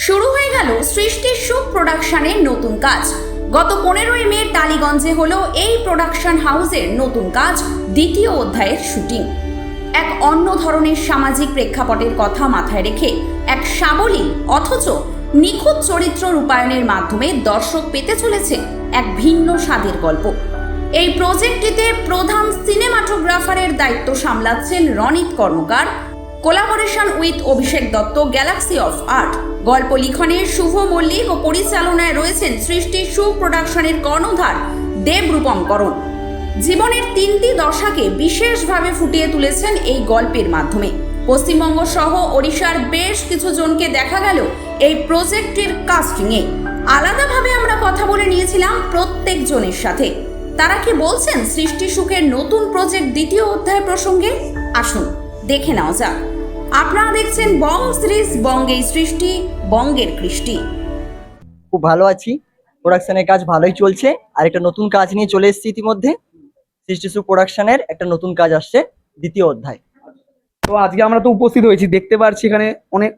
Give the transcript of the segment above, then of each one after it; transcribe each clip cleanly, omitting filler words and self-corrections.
শুরু হয়ে গেল সৃষ্টি সুখ প্রোডাকশনের নতুন কাজ। গত 15ই মে টালিগঞ্জে হলো এই প্রোডাকশন হাউসের নতুন কাজ দ্বিতীয় অধ্যায়ের শুটিং। এক অন্য ধরনের সামাজিক প্রেক্ষাপটের কথা মাথায় রেখে এক সাবলীল অথচ নিখুঁত চরিত্র রূপায়ণের মাধ্যমে দর্শক পেতে চলেছে এক ভিন্ন স্বাদের গল্প। এই প্রজেক্টটিতে প্রধান সিনেমাটোগ্রাফারের দায়িত্ব সামলাচ্ছেন Ronit Karmakar, collaboration with Abhishek Dutta, galaxy of art. গল্প লিখনে শুভ মল্লিক ও পরিচালনায় রয়েছেন সৃষ্টি সুখ প্রোডাকশনের কর্ণধার দেবরূপম করণ। জীবনের 3টি দশাকে বিশেষভাবে ফুটিয়ে তুলেছেন এই গল্পের মাধ্যমে। পশ্চিমবঙ্গ সহ ওড়িশার বেশ কিছু জনকে দেখা গেল এই প্রজেক্টের কাস্টিংয়ে। আলাদাভাবে আমরা কথা বলে নিয়েছিলাম প্রত্যেক জনের সাথে। তারা কি বলছেন সৃষ্টি সুখের নতুন প্রজেক্ট দ্বিতীয় অধ্যায় প্রসঙ্গে? আসুন দেখে নাও যাক। আপনারা দেখছেন বং সিরিজ, বঙ্গেই সৃষ্টি, বঙ্গের কৃষ্টি। খুব ভালো আছি, প্রোডাকশনের কাজ ভালোই চলছে। আর একটা নতুন কাজ নিয়ে চলে এসেছি ইতিমধ্যে। সৃষ্টি সুখ প্রোডাকশনের একটা নতুন কাজ আসছে দ্বিতীয় অধ্যায়। তো আজকে আমরা তো উপস্থিত হয়েছি, দেখতে পাচ্ছি এখানে অনেক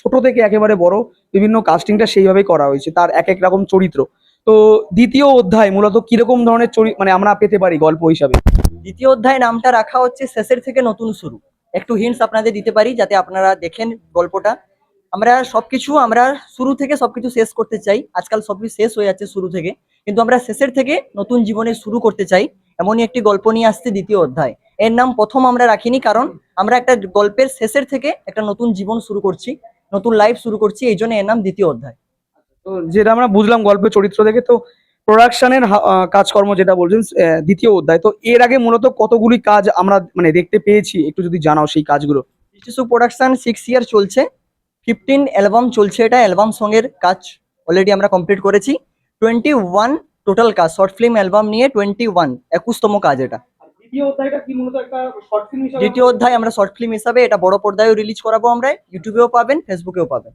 ছোট থেকে একেবারে বড় বিভিন্ন কাস্টিংটা সেইভাবেই করা হয়েছে, তার এক এক রকম চরিত্র। তো দ্বিতীয় অধ্যায় মূলত কিরকম ধরনের চরিত্র আমরা পেতে পারি গল্প হিসাবে? দ্বিতীয় অধ্যায় নামটা রাখা হচ্ছে শেষের থেকে নতুন শুরু। একটু হিন্টস আপনাদের দিতে পারি যাতে আপনারা দেখেন গল্পটা। আমরা শুরু থেকে সবকিছু শেষ করতে চাই। আজকাল সবকিছু শেষ হয়ে যাচ্ছে শুরু থেকে, কিন্তু আমরা শেষের থেকে নতুন জীবনে শুরু করতে চাই। এমনই একটি গল্প নিয়ে আসছে দ্বিতীয় অধ্যায়। এর নাম প্রথম আমরা রাখিনি, কারণ আমরা একটা গল্পের শেষের থেকে একটা নতুন জীবন শুরু করছি, নতুন লাইফ শুরু করছি, এই জন্য এর নাম দ্বিতীয় অধ্যায়। তো যেটা আমরা বুঝলাম গল্পের চরিত্র থেকে, তো প্রোডাকশনের কাজকর্ম যেটা বলছেন দ্বিতীয় অধ্যায়, তো এর আগে মূলত কতগুলি কাজ আমরা দেখতে পেয়েছি, একটু যদি জানাও সেই কাজগুলো। সৃষ্টি সুখ প্রোডাকশন 6 ইয়ার চলছে। 15 অ্যালবাম চলছে। এটা অ্যালবাম সঙ্গের কাজ অলরেডি আমরা কমপ্লিট করেছি। 21 টোটাল কাজ, শর্ট ফিল্ম অ্যালবাম নিয়ে 21তম কাজ এটা। দ্বিতীয় অধ্যায় আমরা শর্ট ফিল্ম হিসাবে এটা বড় পর্দায়ও রিলিজ করাবো। আমরা ইউটিউবেও পাবেন, ফেসবুকেও পাবেন।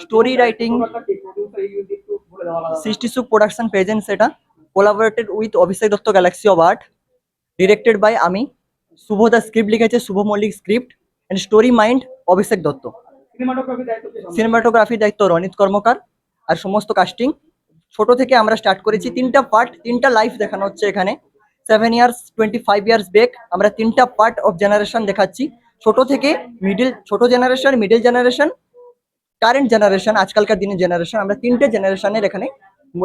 Story writing Srishti Sukh production presents, এটা collaborated with Abhishek Dutta, galaxy of art. Directed by আমি, শুভ দা স্ক্রিপ্ট লিখেছে, Shubho Mallick script and story mind Abhishek Dutta. সিনেমাটোগ্রাফির দায়িত্ব রনিত কর্মকার। আর সমস্ত কাস্টিং ছোট থেকে আমরা স্টার্ট করেছি। 3টা পার্ট, 3টা লাইফ দেখানো হচ্ছে এখানে। 7 ইয়ার্স, 25 ইয়ার্স ব্যাক আমরা 3টা পার্ট অফ জেনারেশন দেখাচ্ছি। ছোট থেকে ছোট generation, middle generation, current generation, আজকালকার দিনের জেনারেশন। আমরা 3টে জেনারেশনের এখানে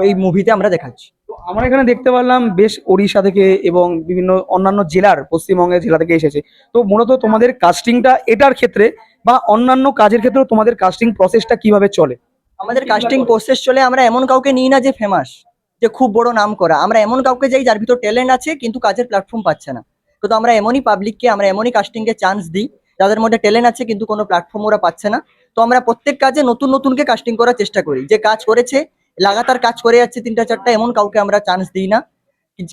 এই মুভিতে আমরা দেখাচ্ছি। তো আমরা এখানে দেখতে পারলাম বেশ ওড়িশা থেকে এবং বিভিন্ন অন্যান্য জেলার, পশ্চিমবঙ্গের জেলা থেকে এসেছে। তো মূলত তোমাদের কাস্টিংটা এটার ক্ষেত্রে বা অন্যান্য কাজের ক্ষেত্রে তোমাদের কাস্টিং প্রসেসটা কিভাবে চলে? আমাদের কাস্টিং প্রসেস চলে, আমরা এমন কাউকে নিই না যে ফেমাস, যে খুব বড় নাম করা। আমরা এমন কাউকে যাই যার ভিতর ট্যালেন্ট আছে কিন্তু কাজের প্ল্যাটফর্ম পাচ্ছে না। তো আমরা এমনই পাবলিককে, আমরা এমনই কাস্টিংকে চান্স দিই যাদের মধ্যে ট্যালেন্ট আছে কিন্তু কোনো প্ল্যাটফর্ম ওরা পাচ্ছে না। তো আমরা প্রত্যেক কাজে নতুন নতুনকে কাস্টিং করার চেষ্টা করি। যে কাজ করেছে, লাগাতার কাজ করে যাচ্ছে 3টা 4টা, এমন কাউকে আমরা চান্স দিই না।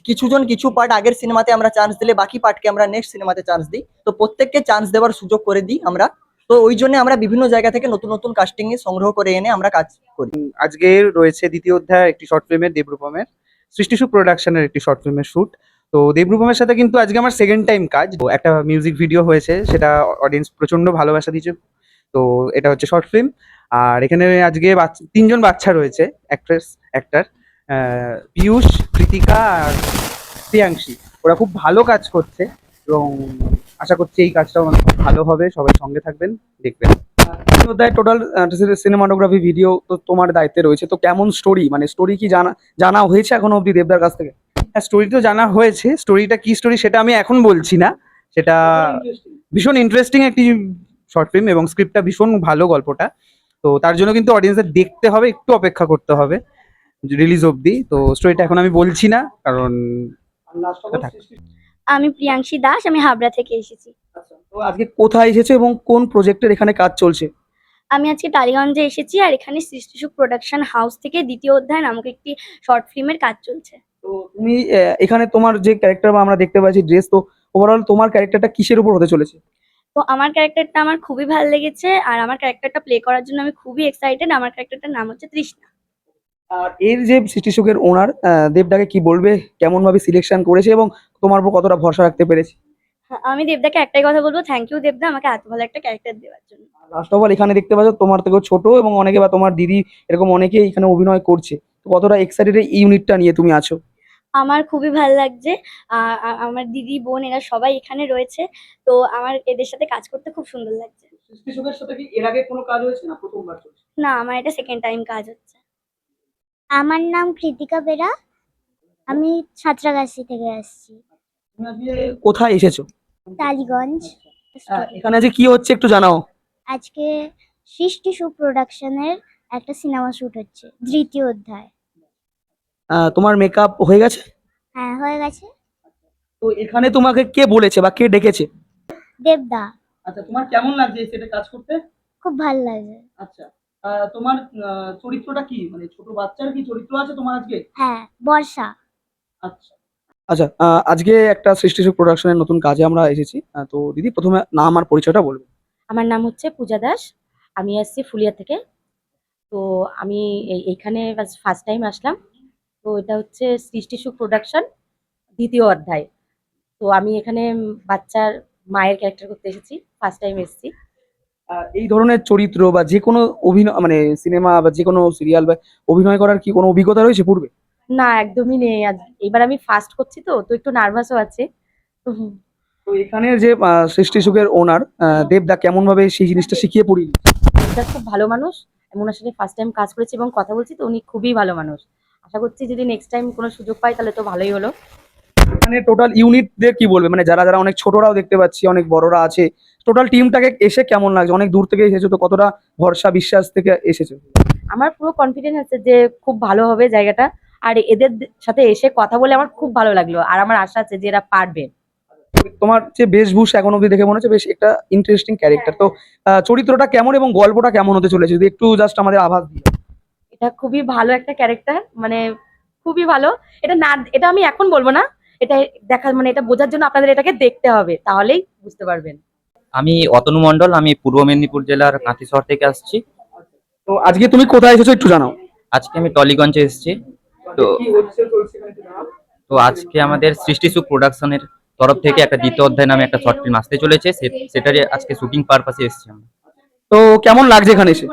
কিছুজন কিছু পার্ট আগের সিনেমাতে আমরা চান্স দিলে বাকি পার্টকে আমরা নেক্সট সিনেমাতে চান্স দিই। তো প্রত্যেককে চান্স দেওয়ার সুযোগ করে দিই আমরা। তো ওই জন্য আমরা বিভিন্ন জায়গা থেকে নতুন নতুন কাস্টিং এ সংগ্রহ করে এনে আমরা কাজ করি। আজকে রয়েছে দ্বিতীয় অধ্যায় একটি শর্ট ফিল্মের, দেবরূপমের সৃষ্টি সুখ প্রোডাকশনের একটি শর্ট ফিল্মের শুট। তো দেবরূপমের সাথে কিন্তু আজকে আমার সেকেন্ড টাইম কাজ। একটা মিউজিক ভিডিও হয়েছে, সেটা অডিয়েন্স প্রচন্ড ভালোবাসা দিয়েছে। তো এটা হচ্ছে শর্ট ফিল্ম। আর এখানে আজকে 3জন বাচ্চা রয়েছে, অ্যাক্টর পীয়ূষ, কৃতিকা আর প্রিয়াংশী। ওরা খুব ভালো কাজ করছে এবং আশা করছি এই কাজটাও খুব ভালো হবে। সবাই সঙ্গে থাকবেন, দেখবেন। টোটাল সিনেমাটোগ্রাফি ভিডিও তো তোমার দায়িত্বে রয়েছে। তো কেমন স্টোরি, স্টোরি কি জানা হয়েছে এখনো অব্দি দেবদার কাছ থেকে? হ্যাঁ, স্টোরি তো জানা হয়েছে। স্টোরিটা কি স্টোরি সেটা আমি এখন বলছি না। সেটা ভীষণ ইন্টারেস্টিং একটি শর্ট ফিল্ম এবং স্ক্রিপ্টটা ভীষণ ভালো, গল্পটা। তো তার জন্য কিন্তু অডিয়েন্সের দেখতে হবে, একটু অপেক্ষা করতে হবে রিলিজ অবধি। তো স্টোরিটা এখন আমি বলছি না, কারণ আমি প্রিয়াংশী দাস, আমি হাবড়া থেকে এসেছি। তো আজকে কোথায় এসেছো এবং কোন প্রজেক্টের এখানে কাজ চলছে? আমি আজকে টালিগঞ্জে এসেছি, আর এখানে সৃষ্টি সুখ প্রোডাকশন হাউস থেকে দ্বিতীয় অধ্যায় নামক একটি শর্ট ফিল্মের কাজ চলছে। তো তুমি এখানে তোমার যে ক্যারেক্টার বা আমরা দেখতে পাচ্ছি ড্রেস, তো ওভারঅল তোমার ক্যারেক্টারটা কিসের উপর হতে চলেছে? তো আমার ক্যারেক্টারটা আমার খুবই ভালো লেগেছে, আর আমার ক্যারেক্টারটা প্লে করার জন্য আমি খুবই এক্সাইটেড। আমার ক্যারেক্টারটার নাম হচ্ছে তৃষ্ণা। আর এর যে সৃষ্টি সুখের ওনার দেবদাকে কি বলবে, কেমন ভাবে সিলেকশন করেছে এবং তোমার উপর কতটা ভরসা রাখতে পেরেছে? আমি দেবদাকে একটাই কথা বলবো, থ্যাংক ইউ দেবদা আমাকে এত ভালো একটা ক্যারেক্টার দেওয়ার জন্য। লাস্ট অফ অল এখানে দেখতে পাচ্ছ তোমার থেকেও ছোট এবং অনেকে বা তোমার দিদি এরকম অনেকেই এখানে অভিনয় করছে, তো কতটা এক্সাইটেড এই ইউনিটটা নিয়ে তুমি আছো? আমার খুবই ভালো লাগছে। আমার দিদি বোন এরা সবাই এখানে রয়েছে, তো আমার এদের সাথে কাজ করতে খুব সুন্দর লাগছে। সৃষ্টি সুখের সাথে কি এর আগে কোনো কাজ হয়েছে না প্রথমবার চলছে? না, আমার এটা সেকেন্ড টাইম কাজ হচ্ছে। আমার নাম কৃতিকা বেরা। আমি সাঁতরাগাছি থেকে আসছি, তুমি আজকে কোথায় এসেছো? টালিগঞ্জ। এখানে আজকে কি হচ্ছে একটু জানাও। আজকে সৃষ্টি সু প্রোডাকশনের একটা সিনেমা শুট হচ্ছে, দ্বিতীয় অধ্যায়। তোমার মেকআপ হয়ে গেছে? হ্যাঁ, হয়ে গেছে। তো এখানে তোমাকে কে বলেছে বা কে ডেকেছে? দেবদা। আচ্ছা, তোমার কেমন লাগছে এই সেটে কাজ করতে? খুব ভালো লাগে। আচ্ছা, তোমার চরিত্রটা কি, মানে ছোট বাচ্চার কি চরিত্র আছে তোমার আজকে? হ্যাঁ, বর্ষা। আচ্ছা আচ্ছা, আজকে একটা সৃষ্টি সুখ প্রোডাকশনের নতুন কাজে আমরা এসেছি। তো দিদি প্রথমে নাম আর পরিচয়টা বলবেন। আমার নাম হচ্ছে পূজা দাস। আমি আসছি ফুলিয়া থেকে। তো আমি এইখানে ফার্স্ট টাইম আসলাম। তো এটা হচ্ছে সৃষ্টি সুখ প্রোডাকশন দ্বিতীয় অধ্যায়। তো আমি এখানে বাচ্চার মায়ের ক্যারেক্টার করতে এসেছি, ফার্স্ট টাইম এসেছি। এই ধরনের চরিত্র বা যে কোনো অভিনয় মানে সিনেমা বা যে কোনো সিরিয়াল বা অভিনয় করার কি কোনো অভিজ্ঞতা রয়েছে পূর্বে? না, একদমই নেই। এবার আমি ফার্স্ট করছি, তো তো একটু নার্ভাসও আছে। হুম, তো এখানের যে সৃষ্টি সুখের ওনার দেবদা কেমন ভাবে সেই জিনিসটা শিখিয়ে পড়িয়ে দিচ্ছে? এটা খুব ভালো মানুষ। আমি ওনার সাথে ফার্স্ট টাইম কাজ করেছি এবং কথা বলছি, তো উনি খুবই ভালো মানুষ। আশা করছি যদি নেক্সট টাইম কোনো সুযোগ পাই তাহলে তো ভালোই হলো। এখানে টোটাল ইউনিটদের কি বলবে, মানে যারা যারা অনেক ছোটরাও দেখতে পাচ্ছি অনেক বড়রা আছে, টোটাল টিমটাকে এসে কেমন লাগছে? অনেক দূর থেকে এসেছো, তো কতটা ভরসা বিশ্বাস থেকে এসেছো? আমার পুরো কনফিডেন্স আছে যে খুব ভালো হবে জায়গাটা। আর এদের সাথে এসে কথা বলে আমার খুব ভালো লাগলো, আর আমার আশা আছে যে এরা পারবে। তোমার যে বেশভূষা এখন অব্দি দেখে মনে হচ্ছে বেশ একটা ইন্টারেস্টিং ক্যারেক্টার। তো চরিত্রটা কেমন এবং গল্পটা কেমন হতে চলেছে যদি একটু জাস্ট আমাদের আভাস দিই। এটা খুবই ভালো একটা ক্যারেক্টার, মানে খুবই ভালো। এটা আমি এখন বলবো না। এটা মানে এটা বোঝার জন্য আপনাদের এটাকে দেখতে হবে, তাহলেই বুঝতে পারবেন। আমি অতনু মণ্ডল, আমি পূর্ব মেদিনীপুর জেলার কাঁথি শহর থেকে আসছি। তো আজকে তুমি কোথায় এসেছো একটু জানাও। আজকে আমি টলিগঞ্জে এসেছি। তো তো আজকে আমাদের সৃষ্টি সুখ প্রোডাকশনের তরফ থেকে একটা দ্বিতীয় অধ্যায় নামে একটা শর্ট ফিল্ম আসতে চলেছে, সেটারই আজকে শুটিং পারপাসে এসেছি আমরা। তো কেমন লাগছে এখানে এসে?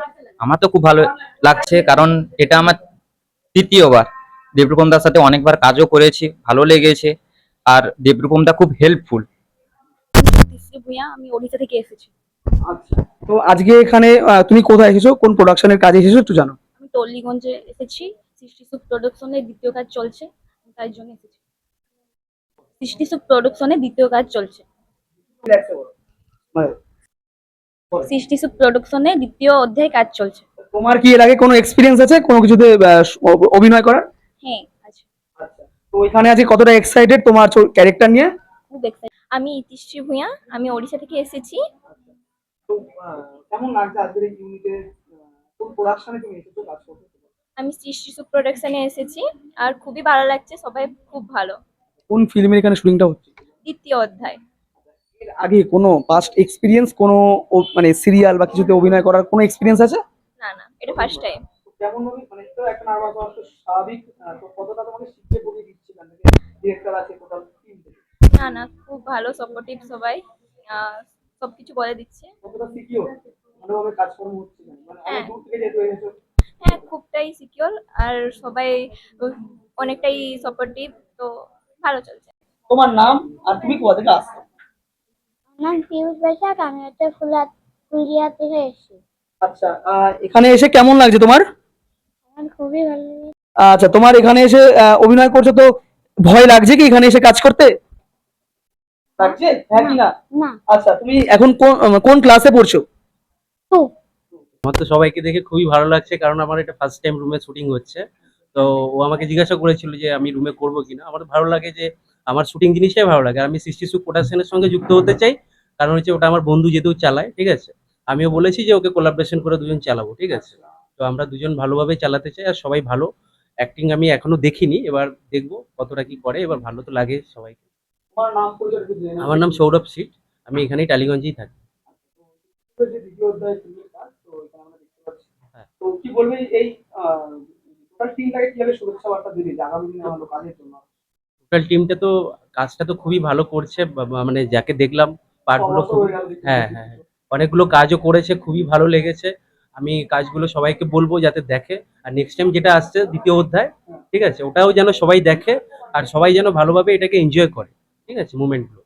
আমার তো খুব ভালো লাগছে, কারণ এটা আমার তৃতীয়বার। দেবরূপম দার সাথে অনেকবার কাজও করেছি, ভালো লেগেছে। আর দেবরূপম দা খুব হেল্পফুল। ভূঁইয়া, আমি ওড়িশা থেকে এসেছি। আচ্ছা, তো আজকে এখানে তুমি কোথায় এসেছো, কোন প্রোডাকশনের কাজে এসেছো একটু জানো। আমি টলিগঞ্জে এসেছি, সৃষ্টি সুখ প্রোডাকশনের দ্বিতীয় কাজ চলছে, তাই জন্য এসেছি। সৃষ্টি সুখ প্রোডাকশনের দ্বিতীয় কাজ চলছে। মানে, সৃষ্টি সুখ প্রোডাকশনের দ্বিতীয় অধ্যায় কাজ চলছে। তোমার কি এর আগে কোনো এক্সপিরিয়েন্স আছে কোনো কিছুতে অভিনয় করার? হ্যাঁ, আছে। তো এখানে আজকে কতটা এক্সাইটেড তোমার ক্যারেক্টার নিয়ে? খুব এক্সাইটেড। আমি ইতিশ্রী ভূঁইয়া, আমি ওড়িশা থেকে এসেছি। তো কেমন লাগছে আজকের এই ইউনিটে, কোন প্রোডাকশনে তুমি এসেছো কাজ করতে? আমি সৃষ্টি সুখ প্রোডাকশনে এসেছি, আর খুবই ভালো লাগছে, সবাই খুব ভালো। কোন ফিল্মের এখানে শুটিংটা হচ্ছে? দ্বিতীয় অধ্যায়। এর আগে কোনো পাস্ট এক্সপিরিয়েন্স কোনো মানে সিরিয়াল বা কিছুতে অভিনয় করার কোনো এক্সপিরিয়েন্স আছে? না না, এটা ফার্স্ট টাইম। কেমন ভাবে, মানে তো একটা নার্ভাস হওয়া তো স্বাভাবিক, তো কতটা তোমাকে শিখিয়ে পড়িয়ে দিচ্ছে এখান থেকে ডিরেক্টর আছে টোটাল টিম থেকে? না না, খুব ভালো সাপোর্টিভ সবাই, সবকিছু বলে দিচ্ছে। কতটা সিকিউর ভালোভাবে কাজকর্ম হচ্ছে এখানে? মানে অনেক হ্যাঁ দূর থেকে যেহেতু এসেছো। হ্যাঁ, খুবটাই সিকিউর, আর সবাই অনেকটাই সাপোর্টিভ, তো ভালো চলছে। তোমার নাম আর তুমি কোথা থেকে আসছো? আমার নাম পিয়ুষ বৈশাখ। আমি হচ্ছে ফুলিয়া থেকে এসেছি। আচ্ছা, এখানে এসে কেমন লাগছে তোমার? আমার খুবই ভালো লাগে। আচ্ছা, তোমার এখানে এসে অভিনয় করছো, তো ভয় লাগছে কি এখানে এসে কাজ করতে? লাগছে, হ্যাঁ কি না? না। আচ্ছা, তুমি এখন কোন কোন ক্লাসে পড়ছো? টু। আমার তো সবাইকে দেখে খুবই ভালো লাগছে, কারণ আমার এটা ফার্স্ট টাইম রুমে শুটিং হচ্ছে। তো ও আমাকে জিজ্ঞাসা করেছিল যে আমি রুমে করবো কিনা। আমার ভালো লাগে যে আমার শুটিং জিনিসটাই ভালো লাগে। আমি সৃষ্টি সুখ প্রোডাকশনের সঙ্গে যুক্ত হতে চাই, কারণ হচ্ছে ওটা আমার বন্ধু যেহেতু চালায়, ঠিক আছে। আমিও বলেছি যে ওকে কোলাবরেশন করে দুজন চালাবো, ঠিক আছে। তো আমরা দুজন ভালোভাবে চালাতে চাই, আর সবাই ভালো অ্যাক্টিং আমি এখনো দেখিনি, এবার দেখবো কতটা কি করে। এবার ভালো তো লাগে সবাইকে। তোমার নাম পরিচয় একটু জেনে নাও। আমার নাম সৌরভ সিট, আমি এখানেই টালিগঞ্জেই থাকি। যে দ্বিতীয় অধ্যায় ফিল্মের কাজ, তো এখানে আমরা দেখতে পাচ্ছি। হ্যাঁ। তো কি বলবে এই টোটাল টিমটাকে কিভাবে শুভেচ্ছা বার্তা দিবে যে আগামী দিনে আমাদের কাজের জন্য? টোটাল টিমটা তো কাজটা তো খুবই ভালো করছে, মানে যাকে দেখলাম পার্টগুলো খুব, হ্যাঁ হ্যাঁ হ্যাঁ। অনেকগুলো কাজও করেছে, খুবই ভালো লেগেছে। আমি কাজগুলো সবাইকে বলবো যাতে দেখে, আর নেক্সট টাইম যেটা আসছে দ্বিতীয় অধ্যায়, ঠিক আছে, ওটাও যেন সবাই দেখে আর সবাই যেন ভালোভাবে এটাকে এনজয় করে, ঠিক আছে, মুভমেন্টগুলো।